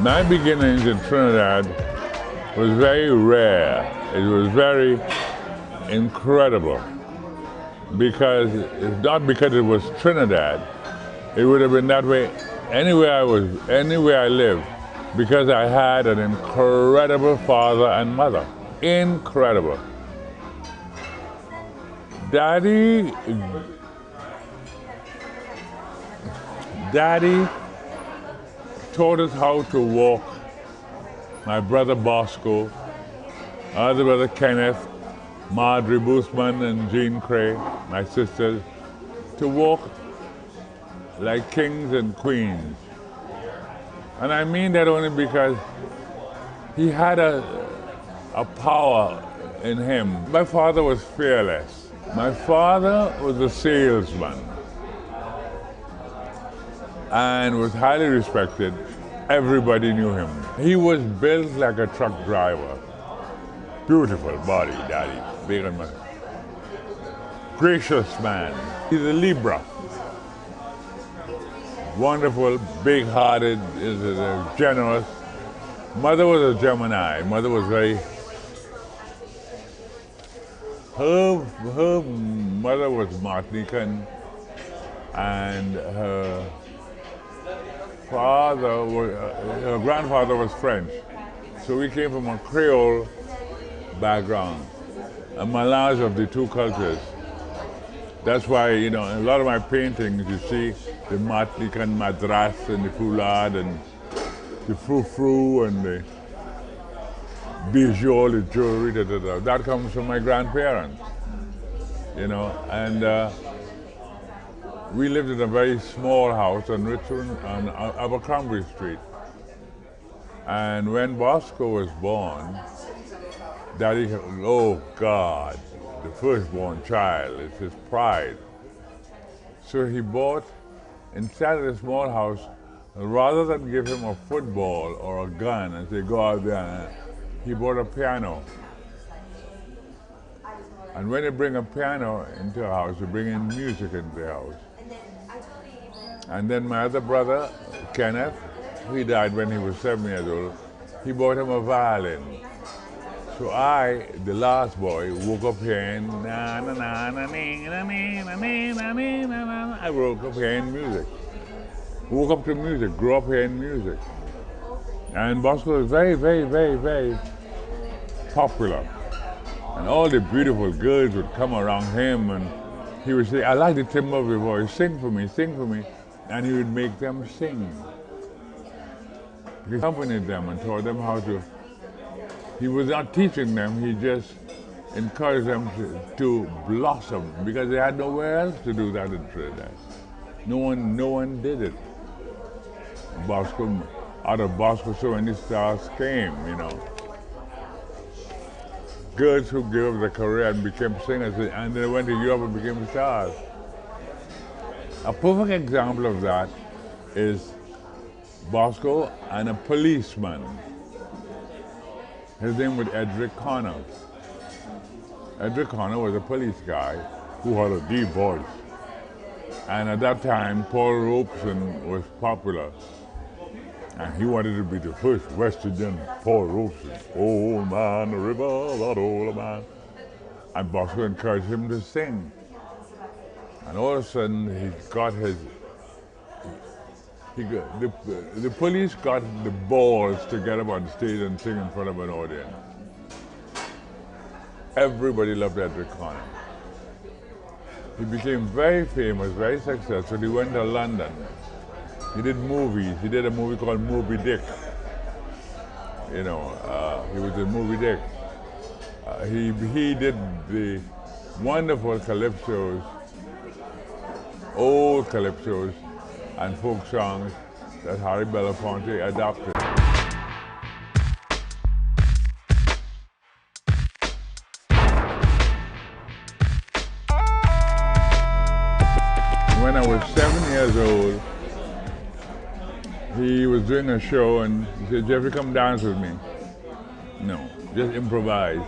My beginnings in Trinidad was very rare. It was very incredible because it's not because it was Trinidad. It would have been that way anywhere I lived, because I had an incredible father and mother. Incredible. Daddy taught us how to walk. My brother Bosco, other brother Kenneth, Marjorie Boosman and Jean Cray, my sisters, to walk like kings and queens. And I mean that only because he had a power in him. My father was fearless. My father was a salesman and was highly respected. Everybody knew him. He was built like a truck driver. Beautiful body, Daddy. Big and much. Gracious man. He's a Libra. Wonderful, big-hearted, generous. Mother was a Gemini. Mother was very... Her mother was Martinican, and her grandfather was French. So we came from a Creole background, a melange of the two cultures. That's why, in a lot of my paintings, you see the Martinican madras and the foulard and the frou-frou and the bijou, the jewelry, that comes from my grandparents, and we lived in a very small house on Richmond, on Abercrombie Street. And when Bosco was born, Daddy, oh God, the firstborn child, it's his pride. So he bought, inside of the small house, rather than give him a football or a gun and say, go out there, he bought a piano. And when you bring a piano into a house, you bring in music into the house. And then my other brother, Kenneth, he died when he was 7 years old, he bought him a violin. So I, the last boy, woke up hearing na na na na na na na na na. I woke up hearing music. Woke up to music, grew up hearing music. And Bosco was very, very, very, very popular. And all the beautiful girls would come around him and he would say, I like the timbre of your voice, sing for me, sing for me. And he would make them sing. He accompanied them and taught them how to. He was not teaching them, he just encouraged them to blossom because they had nowhere else to do that in Trinidad. No one did it. Bosco, out of Bosco, so many stars came, Girls who gave up their career and became singers, and they went to Europe and became stars. A perfect example of that is Bosco and a policeman. His name was Edric Connor. Edric Connor was a police guy who had a deep voice. And at that time, Paul Robeson was popular. And he wanted to be the first West Indian Paul Robeson. Old man, the river, that old man. And Bosco encouraged him to sing. And all of a sudden, the police got the balls to get up on stage and sing in front of an audience. Everybody loved Edric Connor. He became very famous, very successful. He went to London. He did movies. He did a movie called Moby Dick. He was in Moby Dick. He did the wonderful calypsos, old calypsos, and folk songs that Harry Belafonte adopted. When I was 7 years old, he was doing a show and he said, Geoffrey, come dance with me. No, just improvise.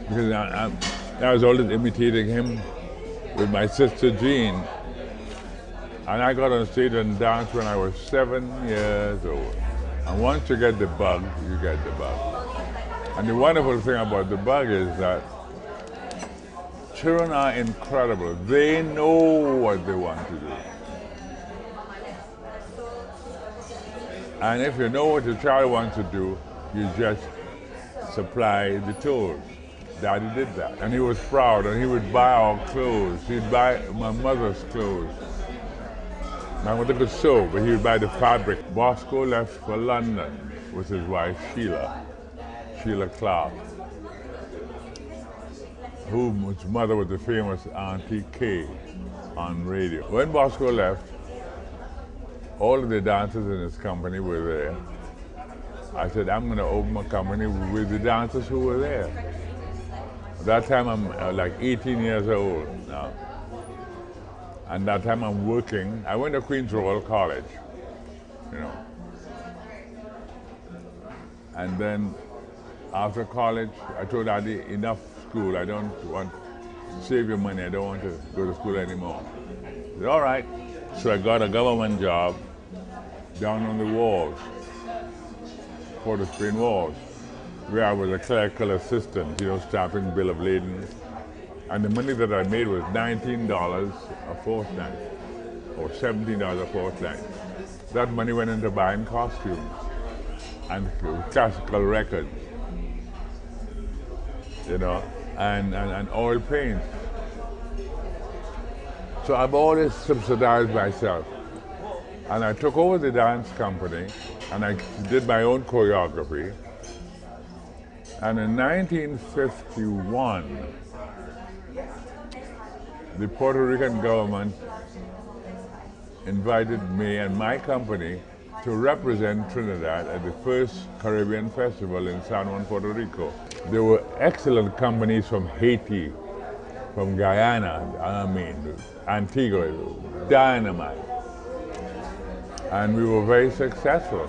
Because I was always imitating him with my sister Jean. And I got on stage and danced when I was 7 years old. And once you get the bug, you get the bug. And the wonderful thing about the bug is that children are incredible. They know what they want to do. And if you know what your child wants to do, you just supply the tools. Daddy did that. And he was proud, and he would buy our clothes. He'd buy my mother's clothes. My mother could sew, but he would buy the fabric. Bosco left for London with his wife, Sheila Clark, whose mother was the famous Auntie Kay on radio. When Bosco left, all of the dancers in his company were there. I said, I'm going to open a company with the dancers who were there. At that time, I'm like 18 years old now. And that time I'm working. I went to Queen's Royal College, you know. And then after college, I told Daddy, enough school. I don't want to save your money. I don't want to go to school anymore. He said, all right. So I got a government job down on the wharves, Port of Spain wharves, where I was a clerical assistant, you know, stamping bill of lading. And the money that I made was $19 a fortnight, or $17 a fortnight. That money went into buying costumes and classical records, you know, and oil paints. So I've always subsidized myself. And I took over the dance company, and I did my own choreography. And in 1951, the Puerto Rican government invited me and my company to represent Trinidad at the first Caribbean Festival in San Juan, Puerto Rico. There were excellent companies from Haiti, from Guyana, Antigua, dynamite. And we were very successful.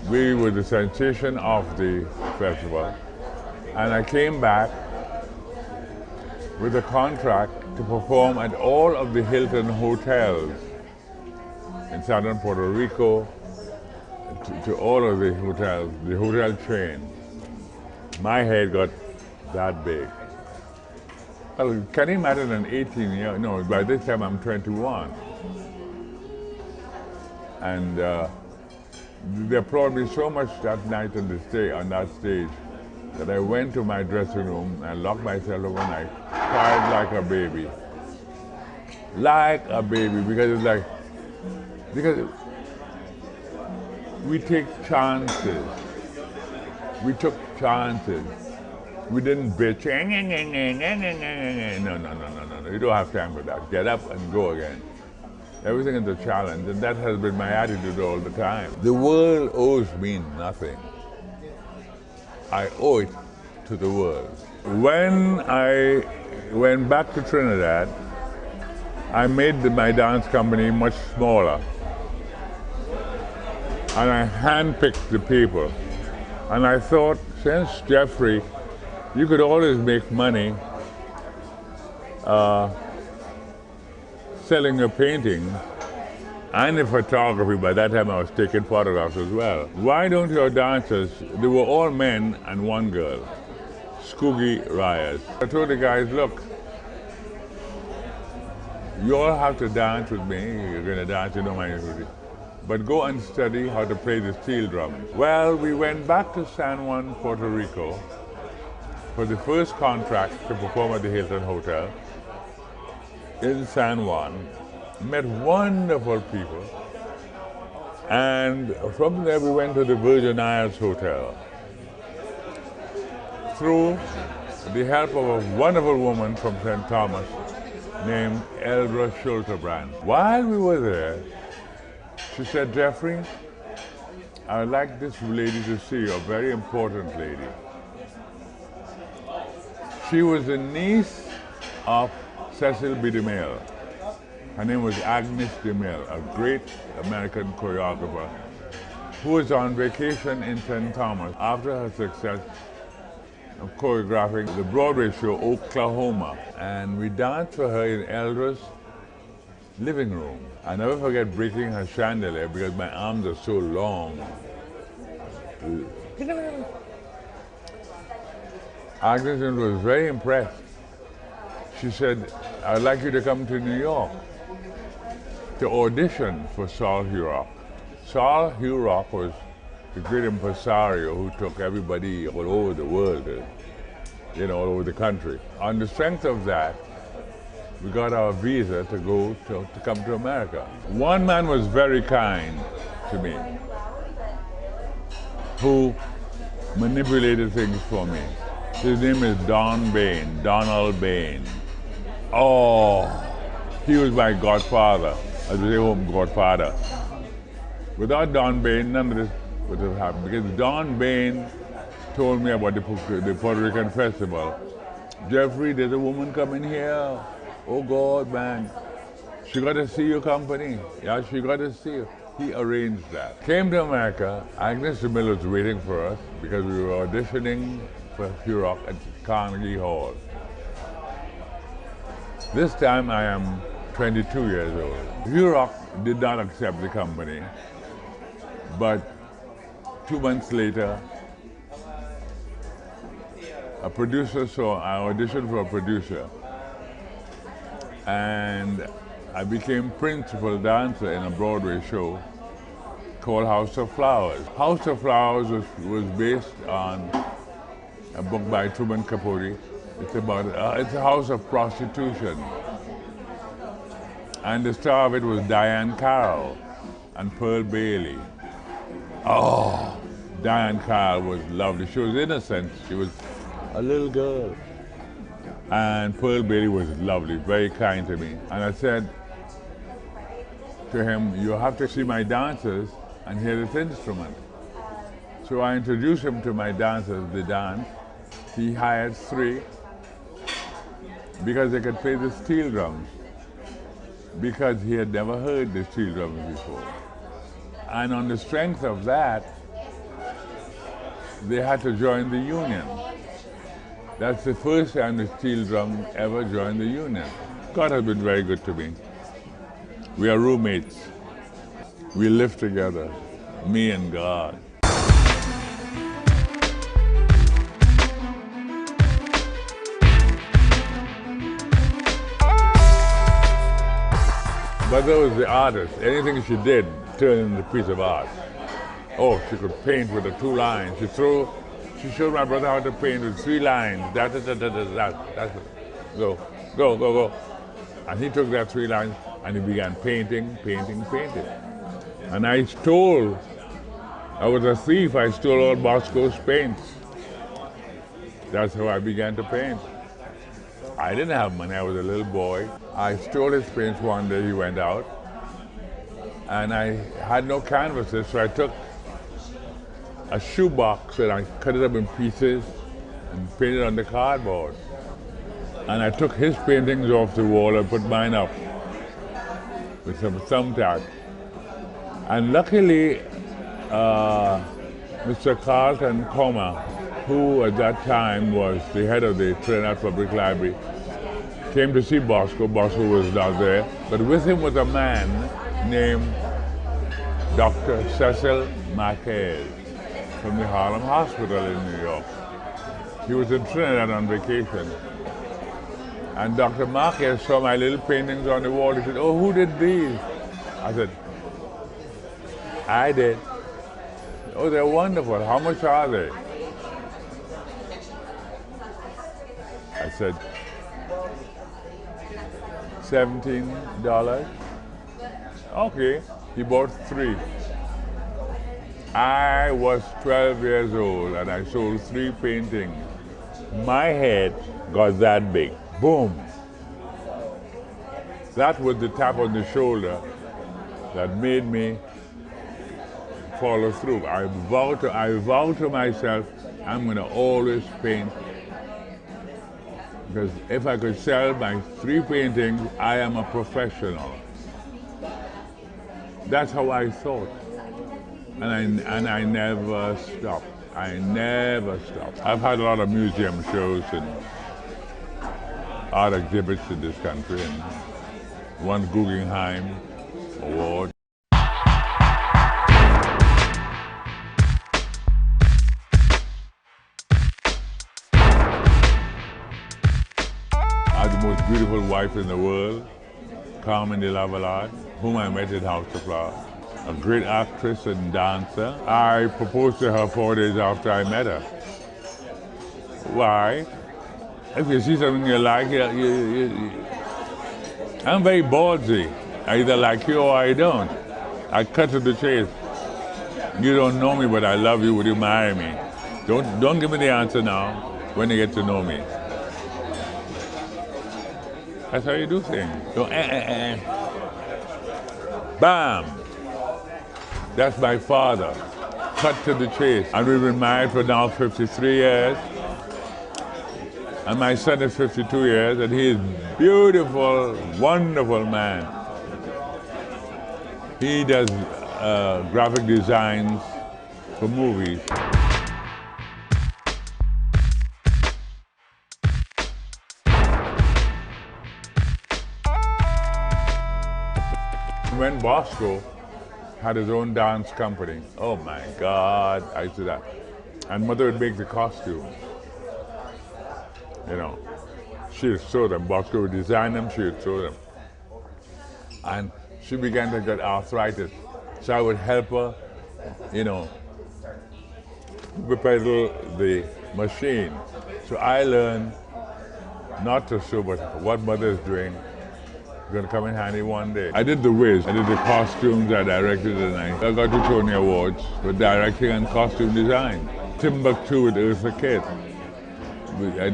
We were the sensation of the festival. And I came back with a contract to perform at all of the Hilton hotels in southern Puerto Rico, to all of the hotels, the hotel chain. My head got that big. Well, can you imagine an 18-year, no, by this time I'm 21. And they applauded me so much that night on that stage that I went to my dressing room and locked myself overnight, cried like a baby. Like a baby, because because we take chances. We took chances. We didn't bitch. No. You don't have time for that. Get up and go again. Everything is a challenge, and that has been my attitude all the time. The world owes me nothing. I owe it to the world. When I went back to Trinidad, I made my dance company much smaller. And I handpicked the people. And I thought, since Geoffrey, you could always make money selling your paintings and the photography. By that time I was taking photographs as well. Why don't your dancers, they were all men and one girl, Scoogie Ryers. I told the guys, look, you all have to dance with me. You're going to dance, you know my music. But go and study how to play the steel drum. Well, we went back to San Juan, Puerto Rico for the first contract to perform at the Hilton Hotel in San Juan. Met wonderful people. And from there we went to the Virgin Isles Hotel. Through the help of a wonderful woman from St. Thomas named Eldra Schulterbrand. While we were there, she said, Geoffrey, I'd like this lady to see you, a very important lady. She was the niece of Cecil B. DeMille. Her name was Agnes DeMille, a great American choreographer who was on vacation in St. Thomas after her success of choreographing the Broadway show Oklahoma. And we danced for her in Eldra's living room. I never forget breaking her chandelier because my arms are so long. Agnes was very impressed. She said, I'd like you to come to New York to audition for Saul Hurock. Saul Hurock was the great impresario who took everybody all over the world, all over the country. On the strength of that, we got our visa to go to come to America. One man was very kind to me, who manipulated things for me. His name is Donald Bain. Oh, he was my godfather, as we say home, godfather. Without Don Bain, none of this would have happened, because Don Bain told me about the Puerto Rican festival. Geoffrey, there's a woman coming here. Oh God, man. She got to see your company. Yeah, she got to see you. He arranged that. Came to America. Agnes DeMille was waiting for us because we were auditioning for Hurock at Carnegie Hall. This time I am 22 years old. Hurock did not accept the company, but 2 months later, a producer saw, I auditioned for a producer, and I became principal dancer in a Broadway show called House of Flowers. House of Flowers was based on a book by Truman Capote. It's about, it's a house of prostitution. And the star of it was Diane Carroll and Pearl Bailey. Oh, Diane Carroll was lovely. She was innocent. She was a little girl. And Pearl Bailey was lovely, very kind to me. And I said to him, you have to see my dancers and hear this instrument. So I introduced him to my dancers, the dance. He hired 3 because they could play the steel drums, because he had never heard the steel drums before. And on the strength of that, they had to join the union. That's the first time the steel drum ever joined the union. God has been very good to me. We are roommates. We live together, me and God. But there was the artist. Anything she did turned into a piece of art. Oh, she could paint with the 2 lines. She showed my brother how to paint with 3 lines. That's it. Go. And he took that 3 lines and he began painting. And I was a thief. I stole all Bosco's paints. That's how I began to paint. I didn't have money, I was a little boy. I stole his paints one day, he went out. And I had no canvases, so I took a shoebox and I cut it up in pieces and painted on the cardboard. And I took his paintings off the wall and put mine up with some thumbtack. And luckily, Mr. Carlton Comer, who at that time was the head of the Trinidad Public Library, came to see Bosco. Bosco was not there, but with him was a man named Dr. Cecil Marquez from the Harlem Hospital in New York. He was in Trinidad on vacation. And Dr. Marquez saw my little paintings on the wall. He said, oh, who did these? I said, I did. Oh, they're wonderful. How much are they? I said, $17. Okay. He bought 3. I was 12 years old and I sold 3 paintings. My head got that big. Boom. That was the tap on the shoulder that made me follow through. I vowed to myself, I'm going to always paint. Because if I could sell my 3 paintings, I am a professional. That's how I thought. And I never stopped. I never stopped. I've had a lot of museum shows and art exhibits in this country. And won Guggenheim award. I had the most beautiful wife in the world, Carmen de Lavallade, whom I met in House of Flowers. A great actress and dancer. I proposed to her 4 days after I met her. Why? If you see something you like, I'm very ballsy. I either like you or I don't. I cut to the chase. You don't know me, but I love you. Would you marry me? Don't give me the answer now. When you get to know me. That's how you do things. So, Bam! That's my father. Cut to the chase. And we've been married for now 53 years. And my son is 52 years, and he is beautiful, wonderful man. He does graphic designs for movies. When Bosco had his own dance company, oh my God, I used to that. And mother would make the costumes. You know, she would sew them. Bosco would design them, she would sew them. And she began to get arthritis. So I would help her, you know, pedal the machine. So I learned not to sew, but what mother is doing is going to come in handy one day. I did the Wiz. I did the costumes, I directed the night. I got 2 Tony Awards for directing and costume design. Timbuktu with Eartha Kitt. I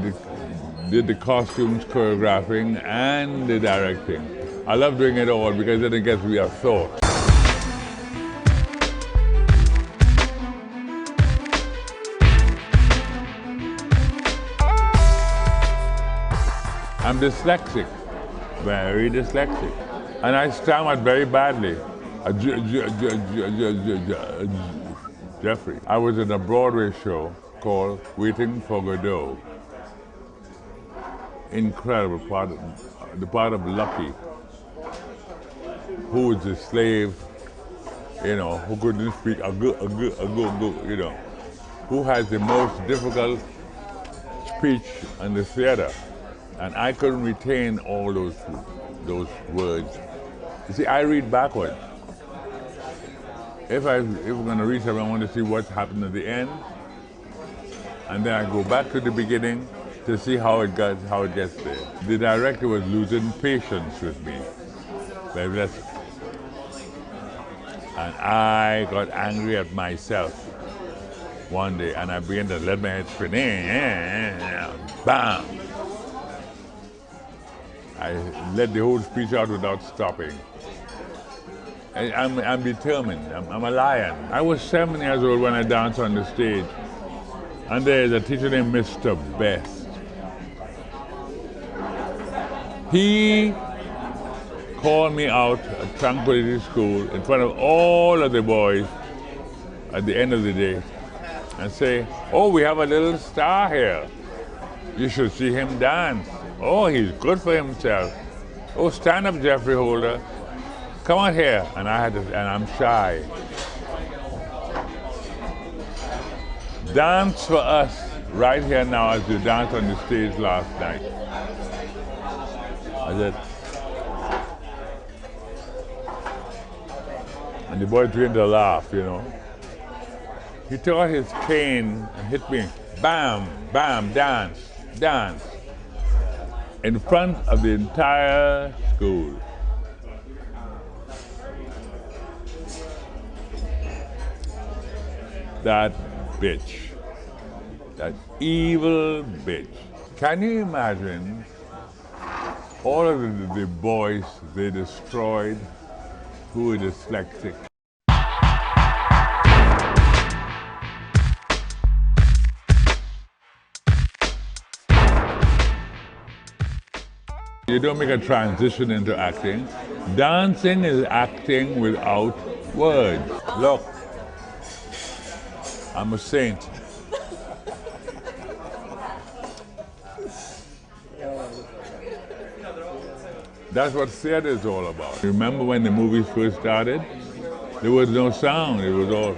did the costumes, choreographing, and the directing. I love doing it all because then it gets me a thought. I'm dyslexic, very dyslexic. And I stammered very badly. Geoffrey. I was in a Broadway show called Waiting for Godot. Incredible part the part of Lucky, who was a slave, you know, who couldn't speak a go, you know, who has the most difficult speech in the theater. And I couldn't retain all those words. You see, I read backwards. If we're going to read something, I want to see what's happened at the end, and then I go back to the beginning to see how it gets there. The director was losing patience with me. And I got angry at myself one day, and I began to let my head spin. Bam! I let the whole speech out without stopping. I'm determined. I'm a lion. I was 7 years old when I danced on the stage, and there's a teacher named Mr. Best. He called me out at Tranquility School in front of all of the boys at the end of the day and say, "Oh, we have a little star here. You should see him dance. Oh, he's good for himself. Oh, stand up, Geoffrey Holder. Come on here." And I'm shy. Dance for us right here now as you danced on the stage last night. I said, and the boy began to laugh, you know. He took out his cane and hit me. Bam, bam, dance, dance. In front of the entire school. That bitch. That evil bitch. Can you imagine all of the boys they destroyed who were dyslexic? You don't make a transition into acting. Dancing is acting without words. Look, I'm a saint. That's what theater is all about. Remember when the movies first started? There was no sound, it was all...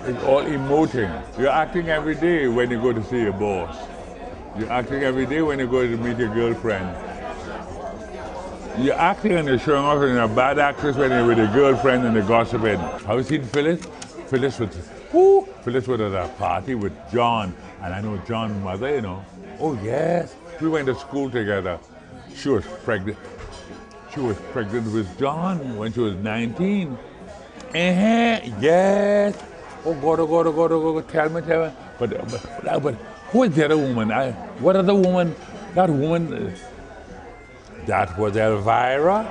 It's all emoting. You're acting every day when you go to see your boss. You're acting every day when you go to meet your girlfriend. You're acting and you're showing off and you're a bad actress when you're with your girlfriend and you're gossiping. Have you seen Phyllis? Phyllis was at a party with John, and I know John's mother, you know. Oh yes, we went to school together. She was pregnant. She was pregnant with John when she was 19. Yes. Oh God, oh God, oh God, oh God, tell me. But who is the other woman? What other woman? That woman, that was Elvira.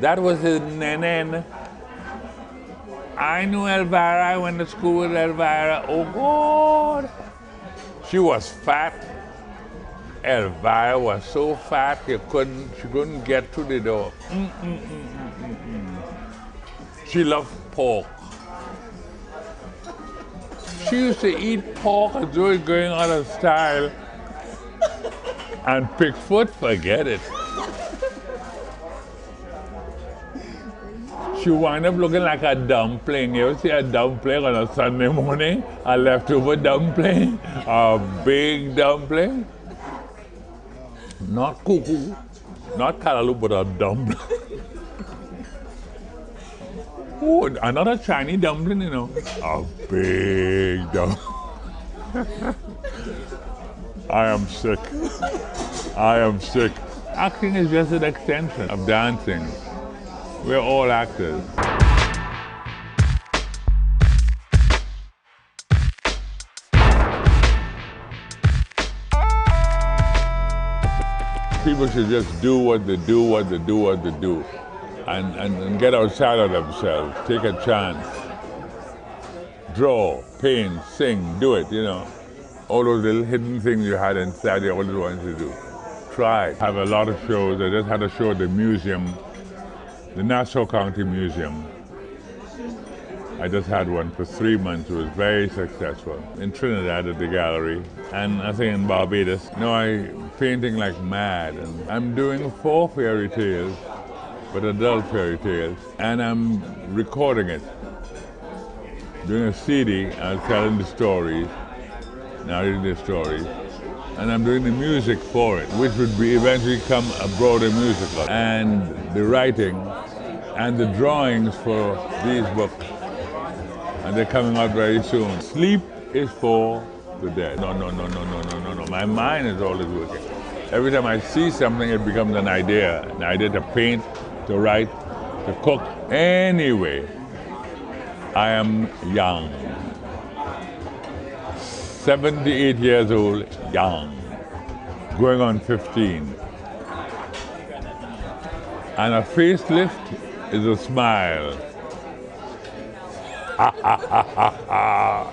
That was his nenen. I knew Elvira, I went to school with Elvira. Oh God. She was fat. Elvira was so fat she couldn't get to the door. She loved pork. She used to eat pork as though it's going out of style. And Pickfoot, forget it. She wound up looking like a dumpling. You ever see a dumpling on a Sunday morning? A leftover dumpling? A big dumpling? Not cuckoo, not callaloo, but a dumpling. Oh, another Chinese dumpling, you know. A big dumpling. I am sick. I am sick. Acting is just an extension of dancing. We're all actors. People should just do what they do, and get outside of themselves. Take a chance. Draw, paint, sing, do it, you know. All those little hidden things you had inside you always wanted to do. Try. Have a lot of shows. I just had a show at the museum, the Nassau County Museum. I just had one for 3 months. It was very successful. In Trinidad at the gallery, and I think in Barbados. You know, I'm painting like mad. And I'm doing 4 fairy tales, but adult fairy tales, and I'm recording it. Doing a CD, I'm telling the stories, narrating the stories, and I'm doing the music for it, which would be eventually become a broader musical. And the writing and the drawings for these books, and they're coming out very soon. Sleep is for the dead. No. My mind is always working. Every time I see something, it becomes an idea to paint, to write, to cook. Anyway, I am young. 78 years old, young. Going on 15. And a facelift is a smile. Ha ha ha ha ha.